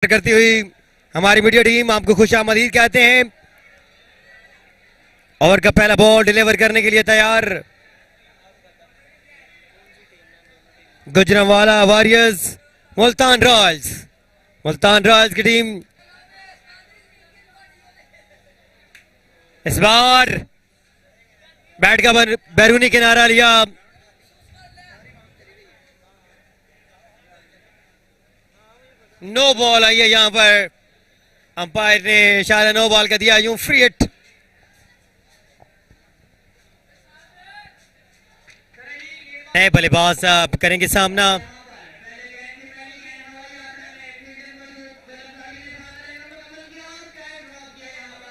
करती हुई हमारी मीडिया टीम आपको खुशामदीद कहते हैं। ओवर का पहला बॉल डिलीवर करने के लिए तैयार गुजरांवाला वॉरियर्स मुल्तान रॉयल्स की टीम इस बार बैट का बैरूनी किनारा लिया। नो बॉल आई है यहां पर, अंपायर ने इशारा नो बॉल का दिया, यूं फ्री हिट। नए बल्लेबाज अब करेंगे सामना।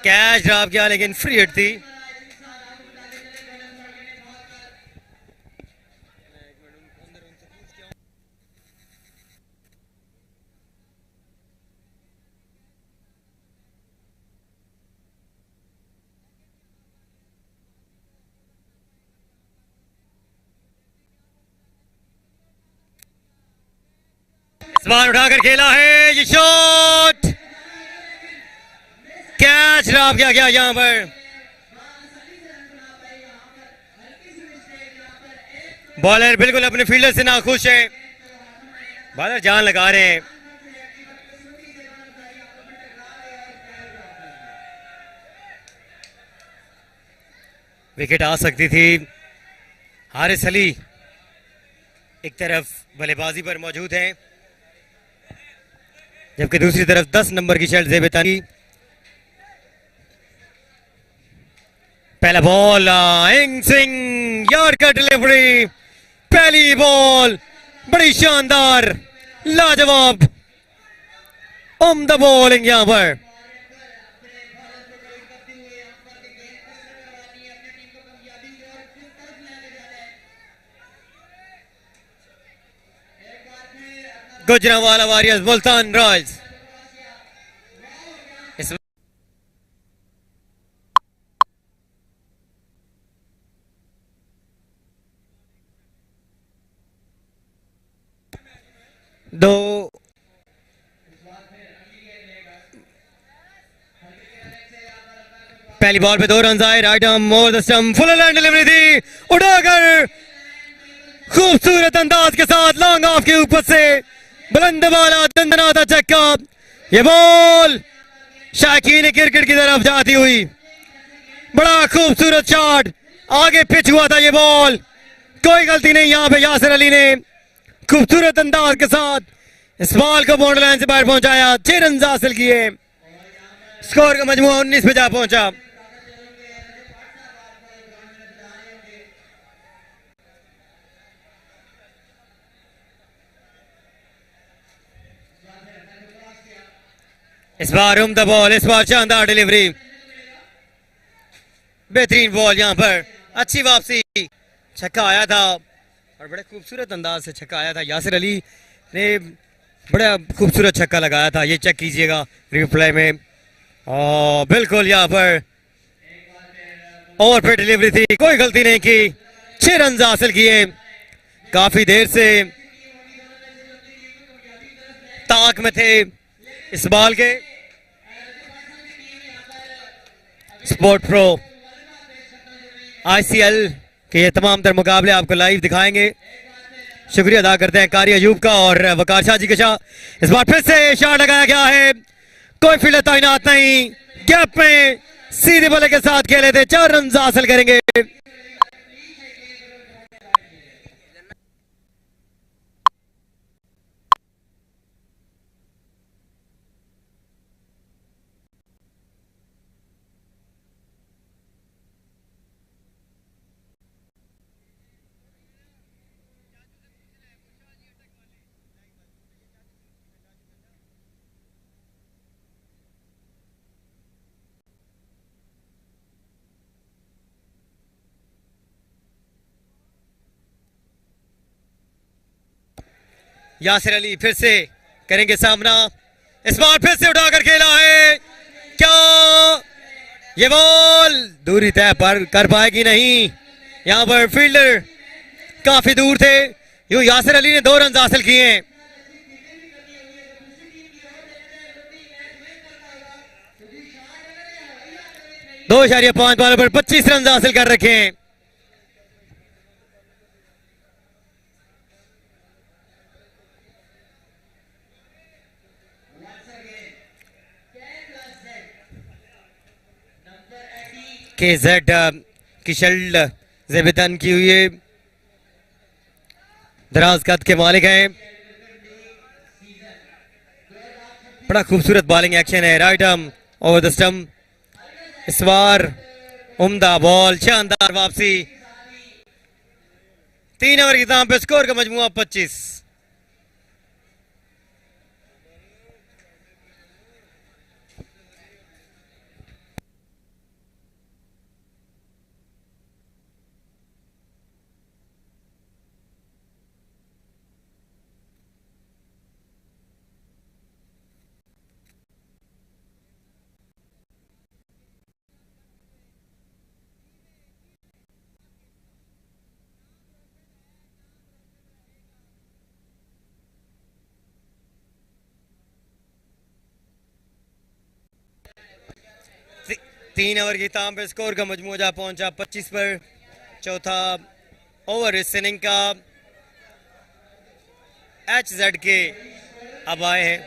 कैच ड्रॉप किया लेकिन फ्री हिट थी। इस बार उठाकर खेला है, ये शॉट कैच ड्रॉप किया गया यहां पर। बॉलर बिल्कुल अपने फील्डर से नाखुश है, बॉलर जान लगा रहे हैं। विकेट आ सकती थी। हारिस अली एक तरफ बल्लेबाजी पर मौजूद हैं, जबकि दूसरी तरफ 10 नंबर की शर्ट ज़ेबेतानी। पहला बॉल इंग सिंह यॉर्कर डिलीवरी, पहली बॉल बड़ी शानदार लाजवाब उम्दा बॉलिंग यहां पर। Gujranwala warriors Multan Royals. दो पहली बॉल पे 2 रन आए, right arm over the stump, full land delivery थी, उड़ाकर खूबसूरत अंदाज के साथ लॉन्ग ऑफ के ऊपर से बुलंद वाला दंदनाता चक्का। ये बॉल शाकीन क्रिकेट की तरफ जाती हुई, बड़ा खूबसूरत शॉट, आगे पिच हुआ था ये बॉल, कोई गलती नहीं यहां पे यासिर अली ने खूबसूरत अंदाज के साथ इस बॉल को बाउंड्री लाइन से बाहर पहुंचाया। 6 रन हासिल किए, स्कोर का मजमूआ 19 पे जा पहुंचा। इस बार उम्दा बॉल, इस बार शानदार डिलीवरी, बेहतरीन बॉल यहां पर, अच्छी वापसी, छक्का आया था और बड़े खूबसूरत अंदाज से छक्का आया था। यासिर अली ने बड़ा खूबसूरत छक्का लगाया था, ये चेक कीजिएगा रिप्ले में। और बिल्कुल यहां पर ओवर पे डिलीवरी थी, कोई गलती नहीं की, 6 रन हासिल किए। काफी देर से ताक में थे इस बॉल के। स्पोर्ट प्रो ICL के ये तमाम तर मुकाबले आपको लाइव दिखाएंगे। शुक्रिया अदा करते हैं कारी अयूब का और वकार शाह जी के शाह। इस बार फिर से शॉट लगाया गया है, कोई फील्डर तैनात नहीं, गैप में सीधे बल्ले के साथ खेले थे, 4 रन हासिल करेंगे। यासिर अली फिर से करेंगे सामना, इस बार फिर से उठाकर खेला है, क्या ये बॉल दूरी तय पर कर पाएगी नहीं, यहां पर फील्डर काफी दूर थे। यूं यासिर अली ने 2 रन हासिल किए हैं। 2.5 बॉल पर 25 रन हासिल कर रखे हैं। KZ की शील्ड जेबितन की हुई है, दराज कद के मालिक हैं। बड़ा खूबसूरत बॉलिंग एक्शन है, right arm over the stump. इस बार उम्दा बॉल, शानदार वापसी। 3 ओवर की दाम पे स्कोर का मजमुआ 25। तीन ओवर की ताम पे स्कोर का मजमू जा पहुंचा 25 पर। चौथा ओवर इस इनिंग का HZ के अब आए हैं।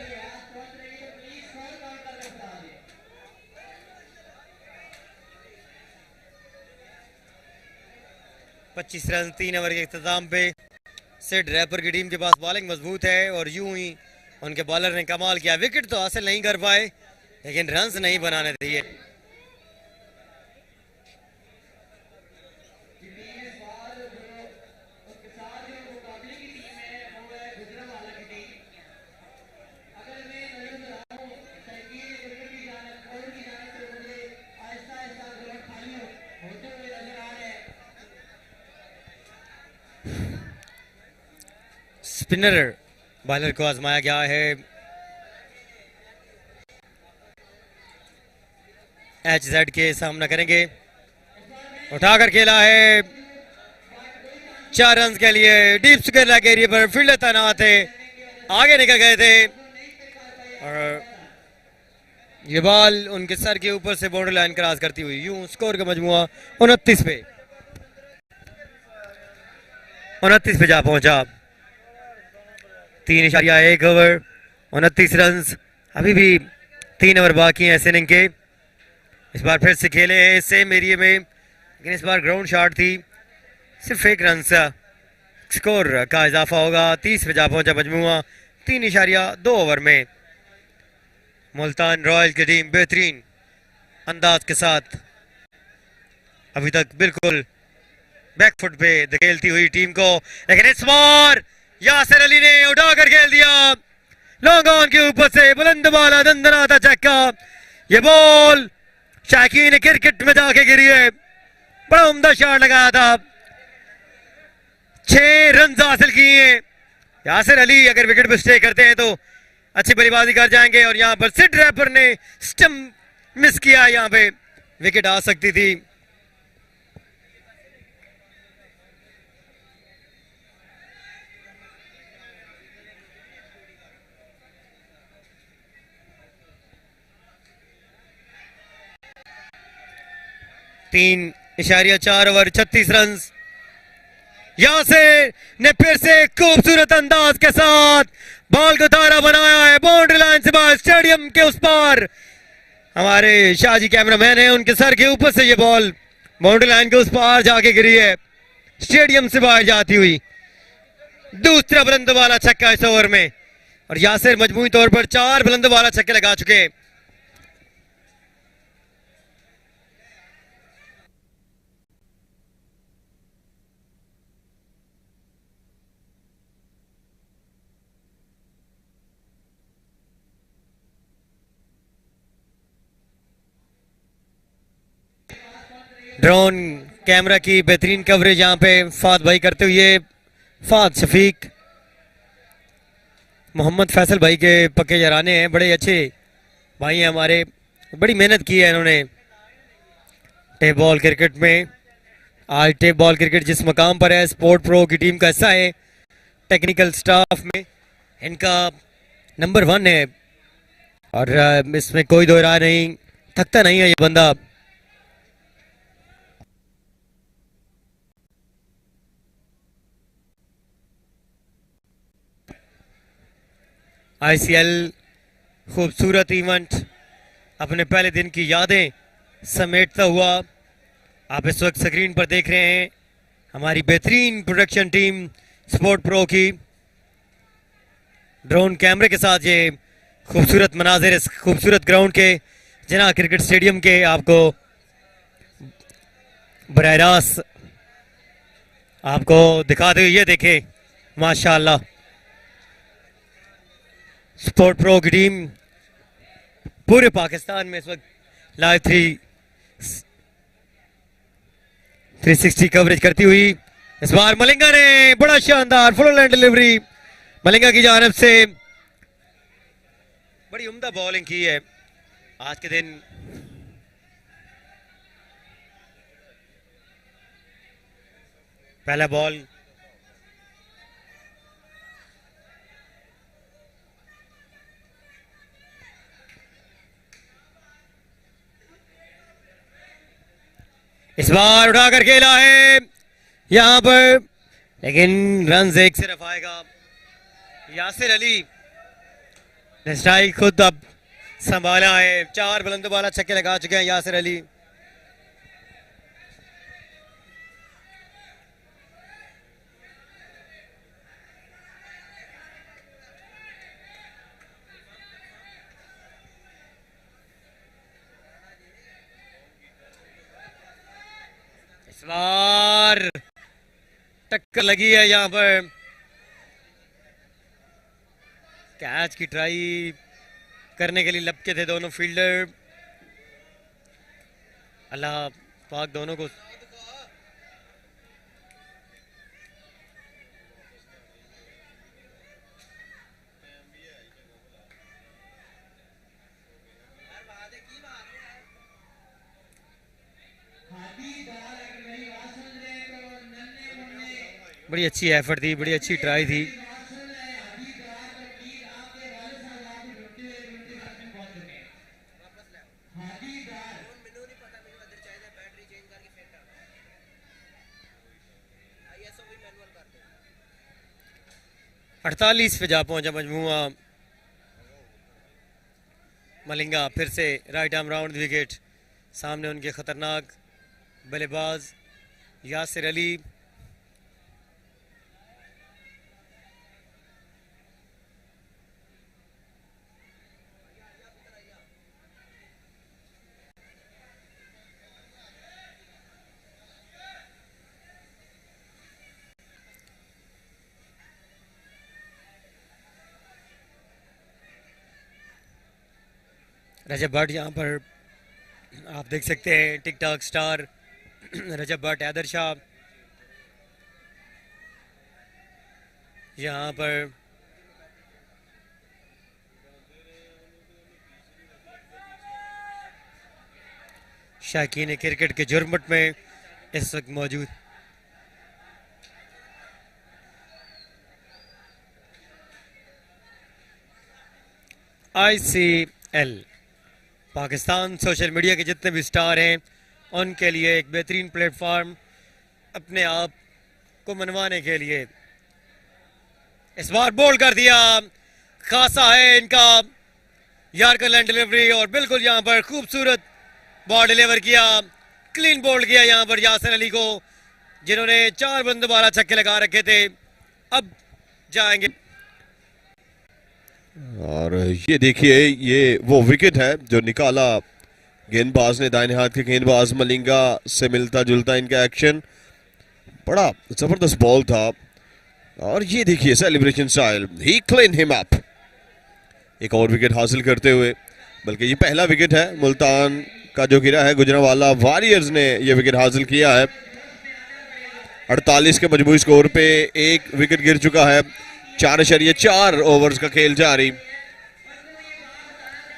पच्चीस रन 3 ओवर के इख्तिताम पे। सिड रैपर की टीम के पास बॉलिंग मजबूत है और यूं ही उनके बॉलर ने कमाल किया। विकेट तो हासिल नहीं कर पाए लेकिन रन्स नहीं बनाने दिए। स्पिनर बॉलर को आजमाया गया है। HZ के सामना करेंगे, उठाकर खेला है 4 रन के लिए। डीप स्क्वायर लगे एरिया पर फील्डर तैनात थे, आगे निकल गए थे और ये बॉल उनके सर के ऊपर से बॉर्डर लाइन क्रॉस करती हुई यूं स्कोर का मजमुआ 29 पे जा पहुंचा। 3.1 ओवर 29 रन। अभी भी 3 ओवर बाकी हैं इस इनिंग के। इस बार फिर से खेले हैं सेम एरिया में लेकिन इस बार ग्राउंड शॉट थी। सिर्फ 1 रन से स्कोर का इजाफा होगा। 30 पे जा पहुंचा मजमुआ 3.2 ओवर में। मुल्तान रॉयल की टीम बेहतरीन अंदाज के साथ अभी तक बिल्कुल बैकफुट पे धकेलती हुई टीम को, लेकिन इस बार यासिर अली ने उठाकर खेल दिया लॉन्ग ऑन के ऊपर से। बुलंद बाला दंदनाता चक्का। ये बॉल शाकीन क्रिकेट में जाके गिरी है। बड़ा उम्दा शॉट लगाया था। 6 रन हासिल किए हैं यासिर अली। अगर विकेट पे स्टे करते हैं तो अच्छी बल्लेबाजी कर जाएंगे और यहाँ पर सिड रैपर ने स्टंप मिस किया। यहाँ पे विकेट आ सकती थी। तीन इशारिया 4 ओवर 36 रन। यासिर ने फिर से खूबसूरत अंदाज के साथ बॉल को तारा बनाया है। बाउंड्री लाइन से बाहर स्टेडियम के उस पार हमारे शाहजी कैमरामैन हैं, उनके सर के ऊपर से ये बॉल बाउंड्री लाइन के उस पार जाके गिरी है, स्टेडियम से बाहर जाती हुई। दूसरा बुलंद वाला छक्का इस ओवर में और यासिर मजमूई तौर पर 4 बुलंद वाला छक्के लगा चुके हैं। ड्रोन कैमरा की बेहतरीन कवरेज यहाँ पे फाद भाई करते हुए। फाद शफीक मोहम्मद फैसल भाई के पक्के जराने हैं, बड़े अच्छे भाई हैं हमारे, बड़ी मेहनत की है इन्होंने टेप बॉल क्रिकेट में। आज टेप बॉल क्रिकेट जिस मकाम पर है, स्पोर्ट प्रो की टीम का हिस्सा है, टेक्निकल स्टाफ में इनका नंबर 1 है और इसमें कोई दो राय नहीं, थकता नहीं है ये बंदा। आईसीएल खूबसूरत इवेंट अपने पहले दिन की यादें समेटता हुआ आप इस वक्त स्क्रीन पर देख रहे हैं हमारी बेहतरीन प्रोडक्शन टीम स्पोर्ट प्रो की ड्रोन कैमरे के साथ ये खूबसूरत मनाजिर इस खूबसूरत ग्राउंड के जना क्रिकेट स्टेडियम के आपको बराह रास्त आपको दिखाते हुए ये देखें माशाल्लाह स्पोर्ट प्रो की टीम पूरे पाकिस्तान में इस वक्त लाइव 360 कवरेज करती हुई इस बार मलिंगा ने बड़ा शानदार फुल लैंड डिलीवरी मलिंगा की जानिब से बड़ी उम्दा बॉलिंग की है आज के दिन। पहला बॉल इस बार उठाकर खेला है यहां पर लेकिन रन एक सिर्फ आएगा। यासिर अली ने स्ट्राइक खुद अब संभाला है 4 बुलंद वाला छक्के लगा चुके हैं यासिर अली। इस बार टक्कर लगी है यहां पर कैच की ट्राई करने के लिए लपके थे दोनों फील्डर। अल्लाह पाक दोनों को बड़ी अच्छी एफर्ट थी बड़ी अच्छी ट्राई थी। अड़तालीस पे जा पहुंचा मजमूआ मलिंगा फिर से राइट आर्म राउंड विकेट सामने उनके खतरनाक बल्लेबाज यासिर अली। रजब भट्ट यहाँ पर आप देख सकते हैं टिकटॉक स्टार रजब भट्ट हैदर शाह यहाँ पर शाकीन क्रिकेट के जुर्मट में इस वक्त मौजूद। आईसीएल पाकिस्तान सोशल मीडिया के जितने भी स्टार हैं उनके लिए एक बेहतरीन प्लेटफॉर्म अपने आप को मनवाने के लिए इस बार बोल्ड कर दिया खासा है इनका यार्कर लैंड डिलीवरी और बिल्कुल यहां पर खूबसूरत बॉल डिलीवर किया क्लीन बोल्ड किया यहां पर यासिर अली को जिन्होंने 4 बंद वाला छक्के लगा रखे थे अब जाएंगे। और ये देखिए ये वो विकेट है जो निकाला गेंदबाज ने दाहिने हाथ के गेंदबाज मलिंगा से मिलता जुलता इनका एक्शन बड़ा जबरदस्त बॉल था। और ये देखिए सेलिब्रेशन स्टाइल ही क्लीन हिम अप एक और विकेट हासिल करते हुए बल्कि ये पहला विकेट है मुल्तान का जो गिरा है गुजरांवाला वॉरियर्स ने ये विकेट हासिल किया है। 48 के मजमूई स्कोर पे एक विकेट गिर चुका है 4.4 ओवर्स का खेल जारी।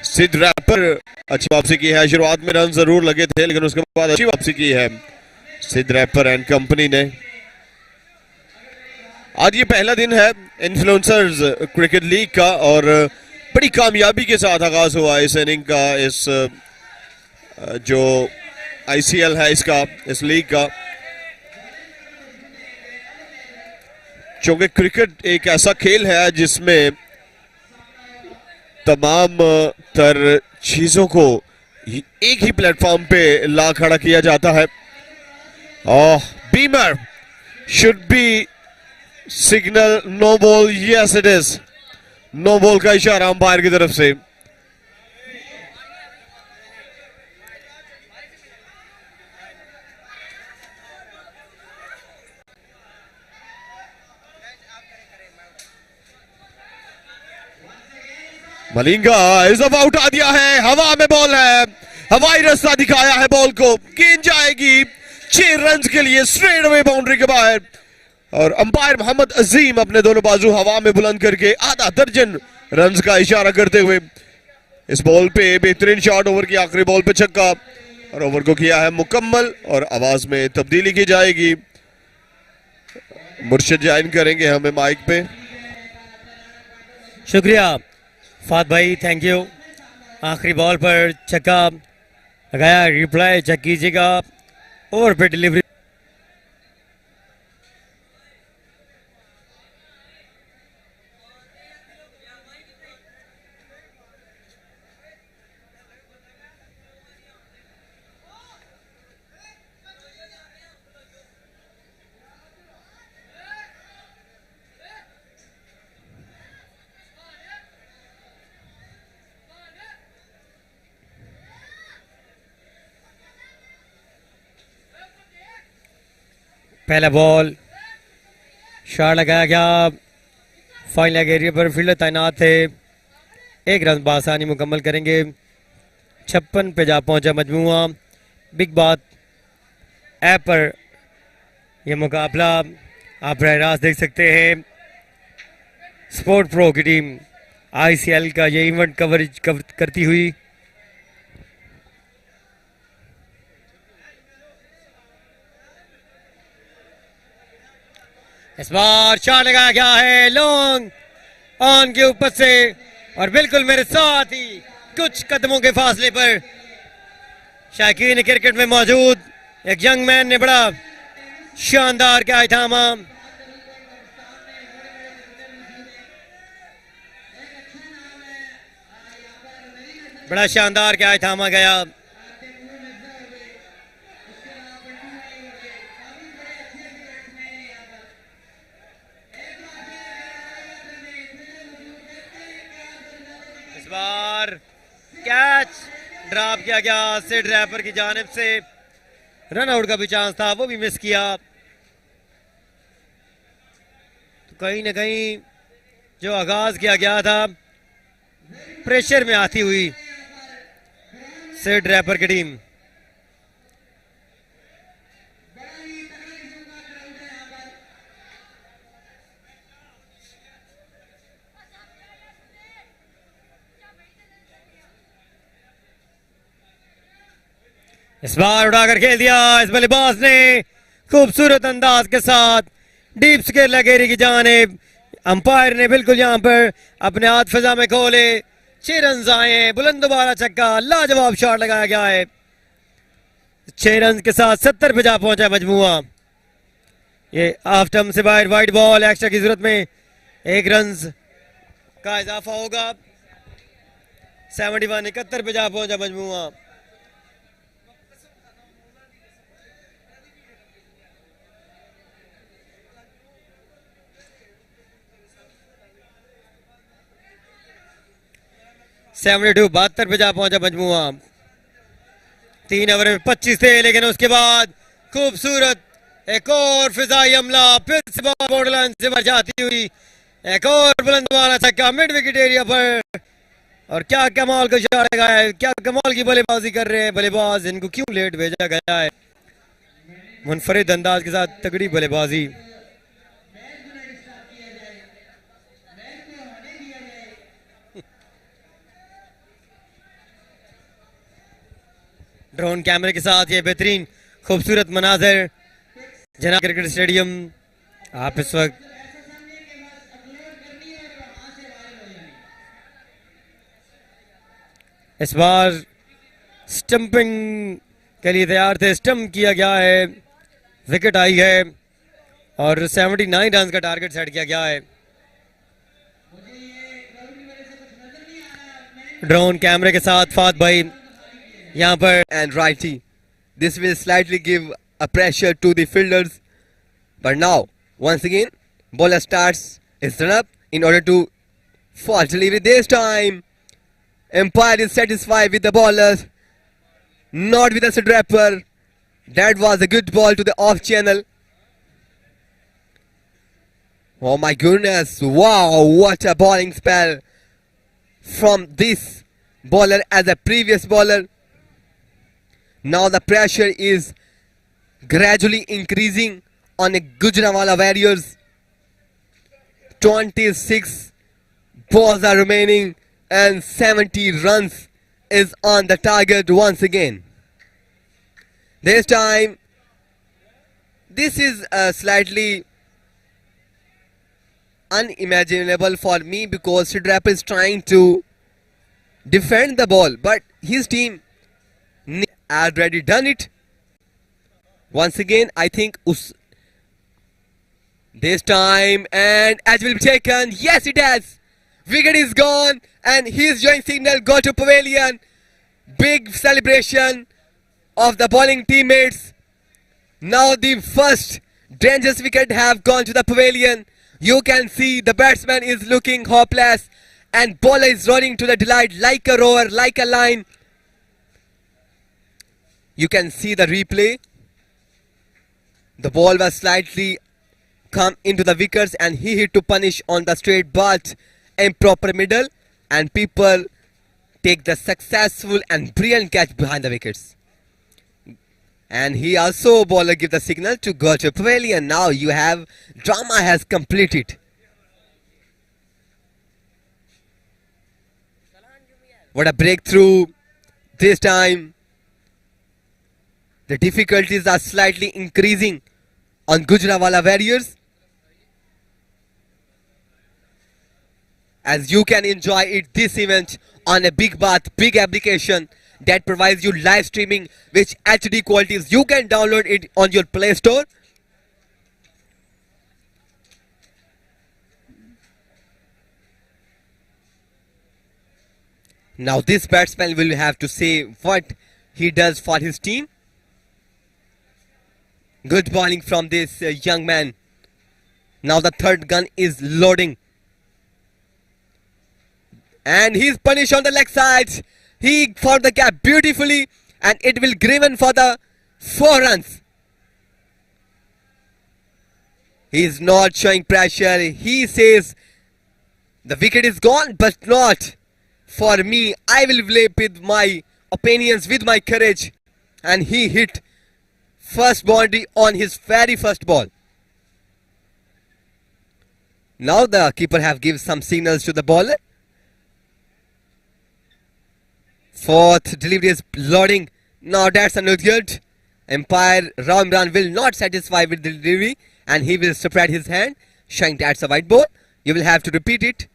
सिद्ध रैपर अच्छी वापसी की है शुरुआत में रन जरूर लगे थे लेकिन उसके बाद अच्छी वापसी की है सिद्ध रैपर एंड कंपनी ने। आज ये पहला दिन है इन्फ्लुएंसर्स क्रिकेट लीग का और बड़ी कामयाबी के साथ आगाज हुआ इस इनिंग का इस जो आईसीएल है इसका इस लीग का। चूंकि क्रिकेट एक ऐसा खेल है जिसमें तमाम तर चीजों को एक ही प्लेटफॉर्म पे ला खड़ा किया जाता है। और beamer should be signal no ball. Yes it is no ball का इशारा अंपायर की तरफ से। मलिंगा इस दफा उठा दिया है, हवा में बॉल है, हवाई रास्ता दिखाया है बॉल को, गेंद जाएगी 6 रन के लिए स्ट्रेट अवे बाउंड्री के बाहर। और अंपायर मोहम्मद अजीम अपने दोनों बाजू हवा में बुलंद करके आधा दर्जन रन का इशारा करते हुए इस बॉल पे बेहतरीन शॉट, ओवर की आखिरी बॉल पे छक्का, और ओवर को किया है मुकम्मल। और आवाज में तब्दीली की जाएगी, मुर्शिद ज्वाइन करेंगे हमें माइक पे। शुक्रिया फात भाई, थैंक यू। आखिरी बॉल पर छक्का लगाया, रिप्लाई चेक कीजिएगा। ओवर पे डिलीवरी पहला बॉल शॉट लगाया गया, फाइन लेग एरिया पर फील्डर तैनात थे, 1 रन बासानी मुकम्मल करेंगे। 56 पे जा पहुंचा मजमुआ। बिग बात ऐप पर यह मुकाबला आप बराह रास्त देख सकते हैं। स्पोर्ट प्रो की टीम ICL का ये इवेंट कवरेज करती हुई। इस बार शॉट लगाया गया है लॉन्ग ऑन के ऊपर से, और बिल्कुल मेरे साथ ही कुछ कदमों के फासले पर शायकीन क्रिकेट में मौजूद एक यंग मैन ने बड़ा शानदार क्या थामा। बड़ा शानदार क्या थामा गया। इस बार कैच ड्रॉप किया गया सिड रैपर की जानिब से, रन आउट का भी चांस था, वो भी मिस किया। तो कहीं ना कहीं जो आगाज किया गया था प्रेशर में आती हुई सिड रैपर की टीम। इस बार उड़ाकर खेल दिया इस बल्लेबाज ने खूबसूरत अंदाज के साथ डीप स्केल लगेरी की जानिब। अंपायर ने बिल्कुल यहां पर अपने हाथ फिजा में खोले, 6 रन आए हैं, बुलंद दोबारा छक्का, लाजवाब शॉट लगाया गया है। 6 रन के साथ 70 पे जा पहुंचा मजमुआ। ये ऑफ टर्म से बाहर वाइड बॉल, एक्स्ट्रा की जरूरत में 1 रन का इजाफा होगा। 71 71 पे जा पहुंचा मजमुआ। टू 72 पे जा पहुंचा मजमुआ। 3 ओवर में 25 थे, लेकिन उसके बाद खूबसूरत एक और फिजाई हमला, फिर से बॉल बॉर्डर लाइन से मर जाती हुई एक और बुलंद वाला छक्का मिड विकेट एरिया पर। और क्या कमाल का शॉट लगाया है, क्या कमाल की बल्लेबाजी कर रहे हैं बल्लेबाज। इनको क्यों लेट भेजा गया है, मुनफरिद अंदाज के साथ तगड़ी बल्लेबाजी। ड्रोन कैमरे के साथ ये बेहतरीन खूबसूरत मनाजर जना क्रिकेट स्टेडियम आप इस वक्त इस बार स्टंपिंग के लिए तैयार थे, स्टंप किया गया है, विकेट आई है और 79 रन का टारगेट सेट किया गया है। ड्रोन कैमरे के साथ फात भाई यहाँ पर and righty. This will slightly give a pressure to the fielders. But now, once again, bowler starts his run up in order to fall delivery. This time, umpire is satisfied with the bowlers, not with the strapper. That was a good ball to the off channel. Oh my goodness, wow, what a bowling spell from this bowler as a previous bowler. Now the pressure is gradually increasing on a Gujranwala Warriors. 26 balls are remaining and 70 runs is on the target once again. This time, this is slightly unimaginable for me because Sidrap is trying to defend the ball, but his team already done it. Once again, I think this time, and as will be taken, yes it has. Wicket is gone and his joint signal go to pavilion. Big celebration of the bowling teammates. Now the first dangerous wicket have gone to the pavilion. You can see the batsman is looking hopeless and bowler is running to the delight like a rower, like a line. You can see the replay. The ball was slightly come into the wickets and he hit to punish on the straight but improper middle, and people take the successful and brilliant catch behind the wickets. And he also bowler give the signal to go to pavilion. Now you have drama has completed. What a breakthrough this time. The difficulties are slightly increasing on Gujranwala Warriors. As you can enjoy it, this event on a big bath, big application that provides you live streaming which HD qualities. You can download it on your Play Store. Now this batsman will have to say what he does for his team. Good bowling from this young man. Now the third gun is loading. And he's punished on the leg side. He found the gap beautifully and it will given for the 4 runs. He's not showing pressure. He says the wicket is gone but not for me. I will play with my opinions, with my courage. And he hit first boundary on his very first ball. Now the keeper have given some signals to the bowler. Fourth delivery is loading. Now that's a no good. Umpire Rao Imran will not satisfy with the delivery and he will spread his hand, showing that's a white ball. You will have to repeat it.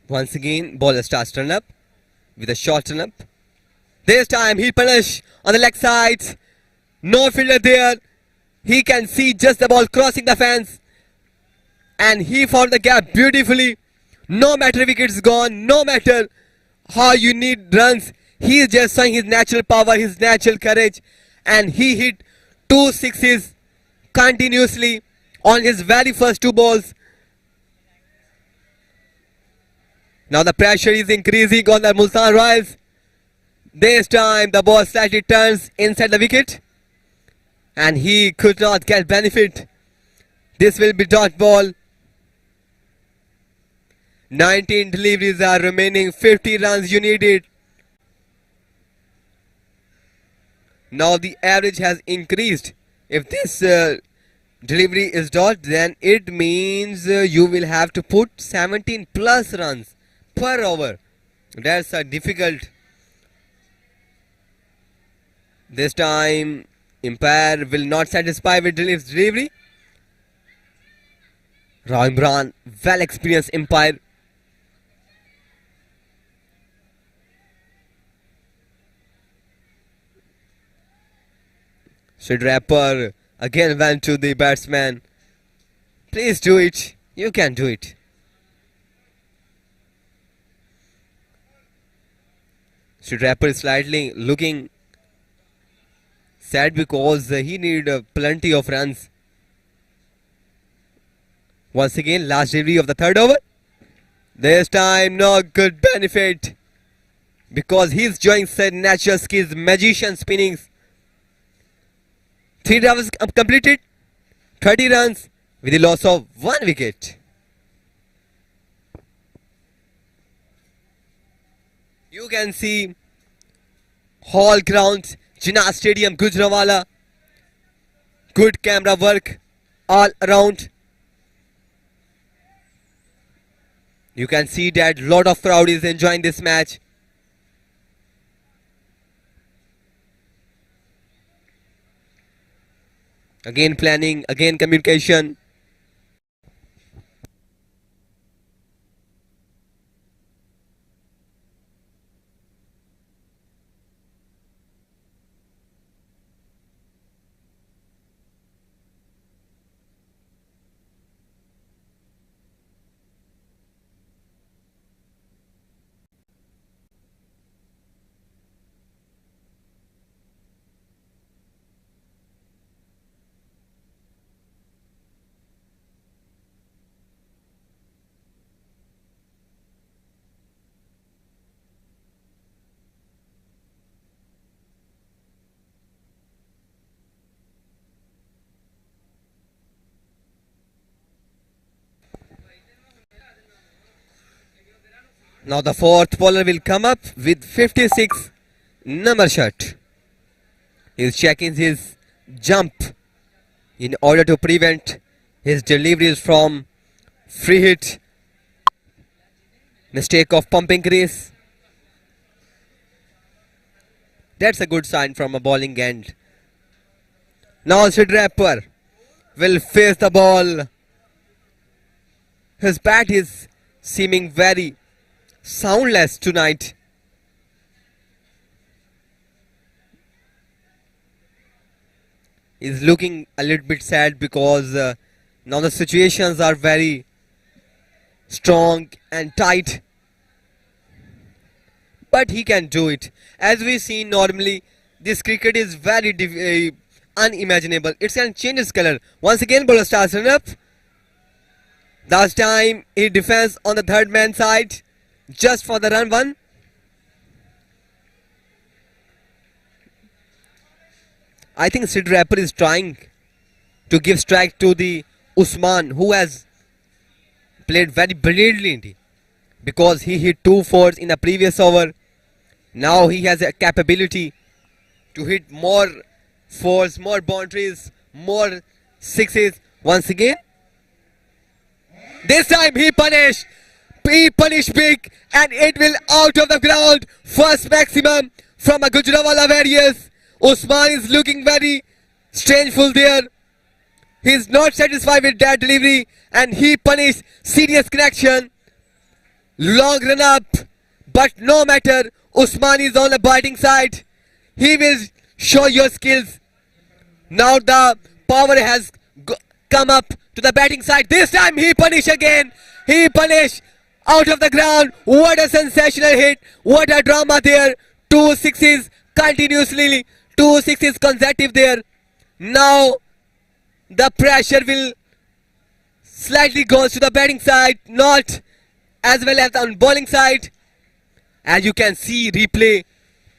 Once again, bowler starts turn up with a short turn up. This time he punish on the leg side. No fielder there. He can see just the ball crossing the fence. And he found the gap beautifully. No matter wickets gone, no matter how you need runs, he is just showing his natural power, his natural courage. And he hit 2 sixes continuously on his very first 2 balls. Now the pressure is increasing on the Multan Royals. This time the ball slightly turns inside the wicket and he could not get benefit. This will be dot ball. 19 deliveries are remaining, 50 runs you needed. Now the average has increased. If this delivery is dot, then it means you will have to put 17 plus runs per over. That's difficult. This time umpire will not satisfy with his delivery. Rao Imran, well experienced umpire. Sid Rapper again went to the batsman. Please do it. You can do it. Sid Rapper is slightly looking sad because he need plenty of runs. Once again, last delivery of the third over. This time, no good benefit because he's showing natural skills, magician spinnings. 3 overs completed, 30 runs with the loss of 1 wicket. You can see Hall Grounds, Jinnah Stadium, Gujranwala. Good camera work all around. You can see that lot of crowd is enjoying this match. Again planning, again communication. Now the fourth bowler will come up with 56 number shot. He is checking his jump in order to prevent his deliveries from free hit. Mistake of pumping crease. That's a good sign from a bowling end. Now Sid Rapper will face the ball. His bat is seeming very soundless tonight. He's looking a little bit sad because now the situations are very strong and tight. But he can do it. As we see normally, this cricket is very unimaginable. It can change its color. Once again, bowler starts run up. Last time he defends on the third man side. Just for the run one. I think Sid Rapper is trying to give strike to the Usman, who has played very brilliantly because he hit 2 fours in the previous over. Now he has a capability to hit more fours, more boundaries, more sixes. Once again, this time he punished. He punished big and it will out of the ground. First maximum from a Gujranwala Warriors. Usman is looking very strangeful there. He is not satisfied with that delivery and he punished serious connection. Long run up, but no matter, Usman is on the batting side. He will show your skills. Now the power has come up to the batting side. This time he punished again. He punished. Out of the ground. What a sensational hit. What a drama there. 2 sixes continuously. 2 sixes consecutive there. Now the pressure will slightly goes to the batting side. Not as well as on bowling side. As you can see, replay.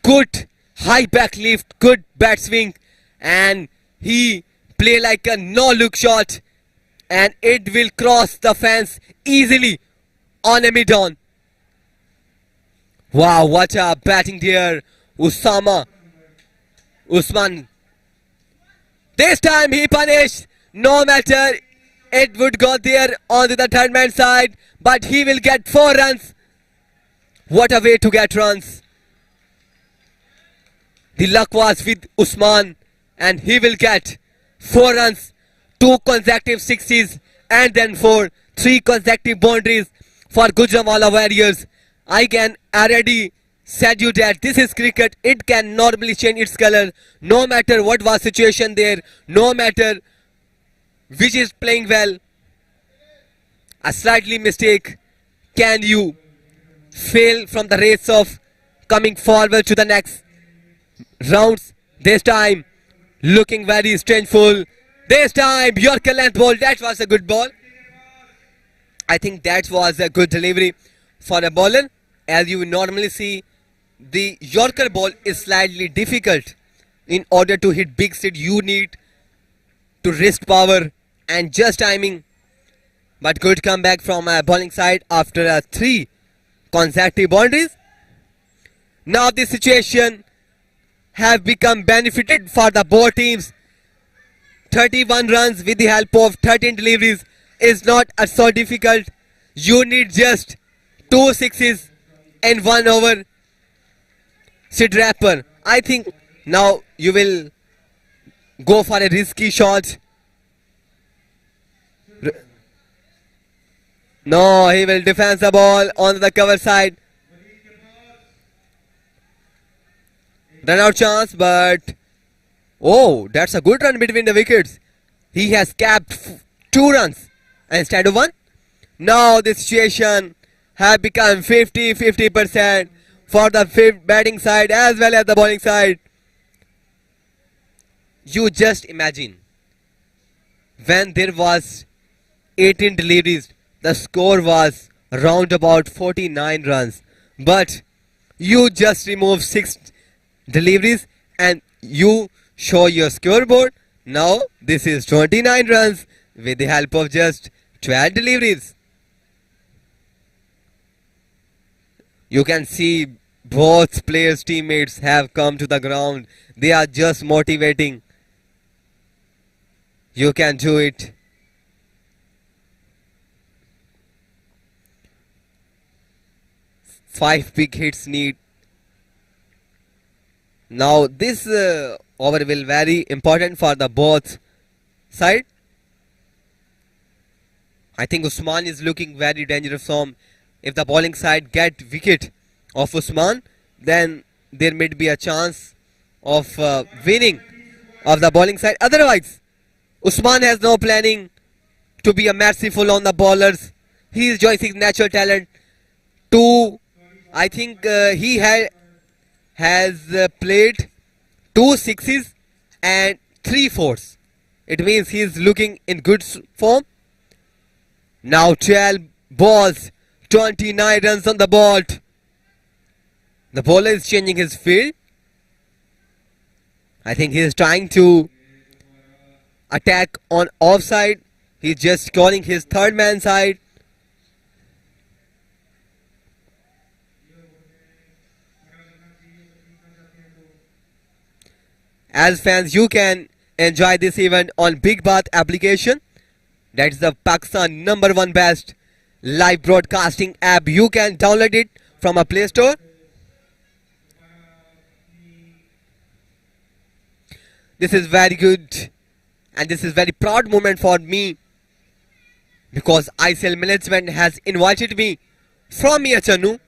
Good high back lift. Good bat swing. And he play like a no look shot. And it will cross the fence easily. On a mid-on. Wow, what a batting there. Usman. This time he punished. No matter, it would go there on the third man side. But he will get 4 runs. What a way to get runs. The luck was with Usman. And he will get 4 runs. 2 consecutive sixes. And then 3 consecutive boundaries. For Gujranwala Warriors, I can already said you that this is cricket. It can normally change its color no matter what was situation there, no matter which is playing well. A slightly mistake can you fail from the race of coming forward to the next rounds. This time looking very strengthful. This time Yorker length ball. That was a good ball. I think that was a good delivery for a bowler. As you normally see, the Yorker ball is slightly difficult. In order to hit big hit, you need to wrist power and just timing. But good comeback from a bowling side after 3 consecutive boundaries. Now the situation have become benefited for the both teams. 31 runs with the help of 13 deliveries is not so difficult. You need just 2 sixes and 1 over. Sid Rapper, I think now you will go for a risky shot. No, he will defend the ball on the cover side. Run out chance, but oh, that's a good run between the wickets. He has capped 2 runs instead of 1. Now the situation has become 50-50% for the batting side as well as the bowling side. You just imagine when there was 18 deliveries, the score was round about 49 runs. But you just remove 6 deliveries and you show your scoreboard. Now this is 29 runs with the help of just 12 deliveries. You can see both players' teammates have come to the ground. They are just motivating. You can do it. Five big hits need. Now this over will very important for the both side. I think Usman is looking very dangerous from. If the bowling side get wicket of Usman, then there may be a chance of winning of the bowling side. Otherwise, Usman has no planning to be a merciful on the bowlers. He is showing his natural talent. I think he has played 2 sixes and 3 fours. It means he is looking in good form. Now 12 balls, 29 runs on the board. The bowler is changing his field. I think he is trying to attack on offside. He is just calling his third man side. As fans, you can enjoy this event on Big Bath application. That's the Pakistan #1 best live broadcasting app. You can download it from a Play Store. This is very good and this is very proud moment for me because ICL management has invited me from Chanu.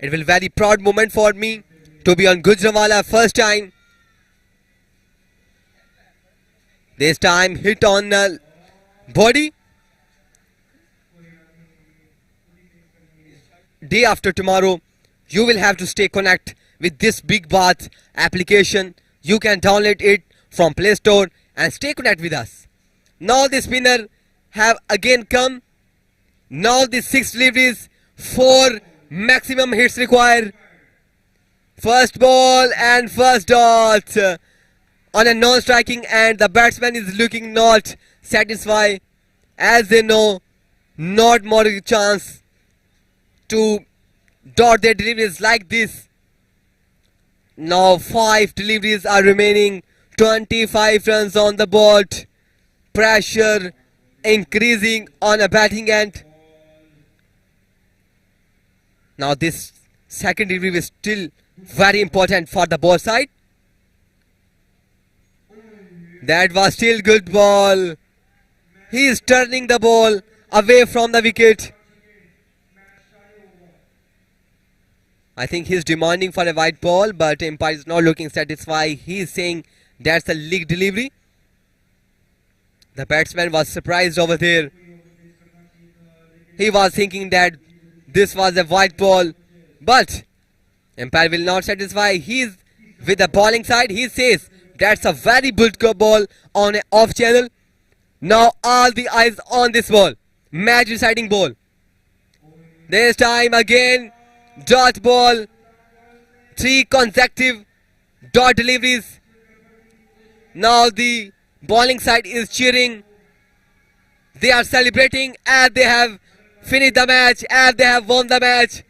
It will be very proud moment for me to be on Gujranwala first time. This time hit on the body. Day after tomorrow, you will have to stay connected with this Big Bath application. You can download it from Play Store and stay connected with us. Now the spinner have again come. Now the 6 deliveries, 4 maximum hits required. First ball and first dot on a non-striking and the batsman is looking not satisfied as they know not more chance to dot their deliveries like this. Now 5 deliveries are remaining, 25 runs on the board. Pressure increasing on a batting end. Now this second delivery is still very important for the ball side. That was still good ball. He is turning the ball away from the wicket. I think he's demanding for a white ball, but umpire is not looking satisfied. He is saying that's a leak delivery. The batsman was surprised over there. He was thinking that this was a white ball, but umpire will not satisfy. He is with the bowling side. He says that's a very good ball on an off channel. Now all the eyes on this ball. Match deciding ball. This time again, dot ball. 3 consecutive dot deliveries. Now the bowling side is cheering. They are celebrating as they have finished the match, as they have won the match.